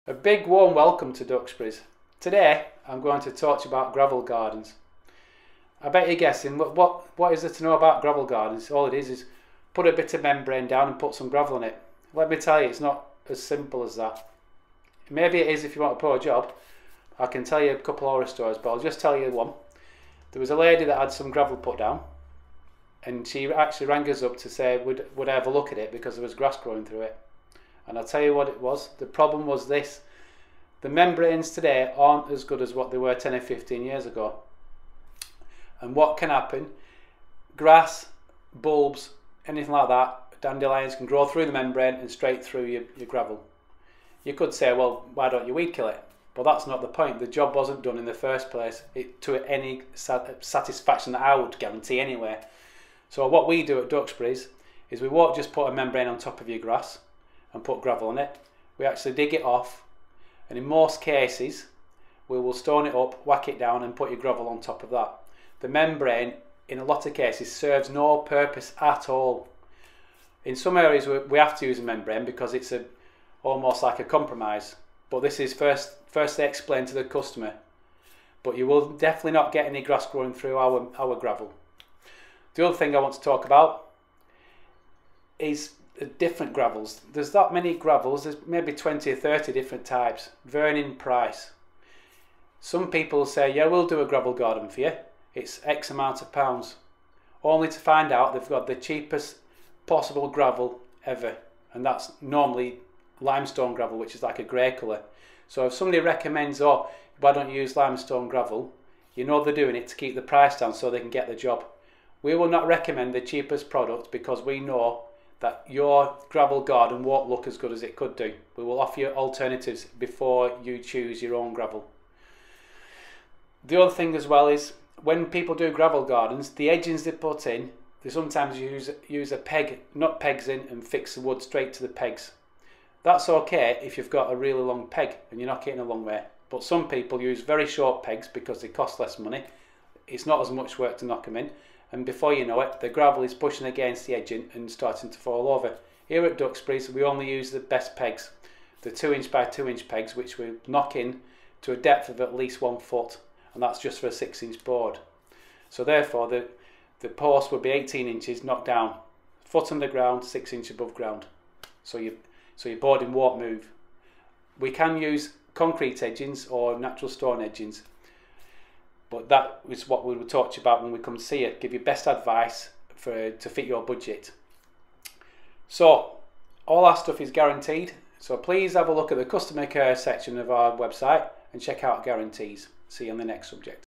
A big warm welcome to Duxburys. Today I'm going to talk to you about gravel gardens. I bet you're guessing what is there to know about gravel gardens? All it is put a bit of membrane down and put some gravel on it. Let me tell you, it's not as simple as that. Maybe it is if you want a poor job. I can tell you a couple of horror stories, but I'll just tell you one. There was a lady that had some gravel put down, and she actually rang us up to say would I have a look at it because there was grass growing through it. And I'll tell you what it was. The problem was this: the membranes today aren't as good as what they were 10 or 15 years ago. And what can happen? Grass, bulbs, anything like that, dandelions can grow through the membrane and straight through your gravel. You could say, well, why don't you weed kill it? But that's not the point. The job wasn't done in the first place to any satisfaction that I would guarantee anyway. So what we do at Duxburys is we won't just put a membrane on top of your grass and put gravel on it. We actually dig it off, and in most cases we will stone it up, whack it down and put your gravel on top of that. The membrane in a lot of cases serves no purpose at all. In some areas we have to use a membrane because it's almost like a compromise, but this is firstly explained to the customer. But you will definitely not get any grass growing through our gravel. The other thing I want to talk about is different gravels. There's that many gravels, there's maybe 20 or 30 different types, varying in price. Some people say, yeah, we'll do a gravel garden for you, it's X amount of pounds, only to find out they've got the cheapest possible gravel ever, and that's normally limestone gravel, which is like a grey colour. So if somebody recommends, oh, why don't you use limestone gravel, you know they're doing it to keep the price down so they can get the job. We will not recommend the cheapest product because we know that your gravel garden won't look as good as it could do. We will offer you alternatives before you choose your own gravel. The other thing as well is when people do gravel gardens, the edgings they put in, they sometimes use a peg, nut pegs in, and fix the wood straight to the pegs. That's okay if you've got a really long peg and you're not getting a long way. But some people use very short pegs because they cost less money. It's not as much work to knock them in. And before you know it, the gravel is pushing against the edging and starting to fall over. Here at Duxburys, we only use the best pegs, the 2" by 2" pegs, which we knock in to a depth of at least 1 foot, and that's just for a 6" board. So therefore, the post would be 18 inches knocked down, foot underground, 6" above ground. So your boarding won't move. We can use concrete edgings or natural stone edgings, but that is what we will talk to you about when we come to see you, give you best advice to fit your budget. So all our stuff is guaranteed, so please have a look at the customer care section of our website and check out guarantees. See you on the next subject.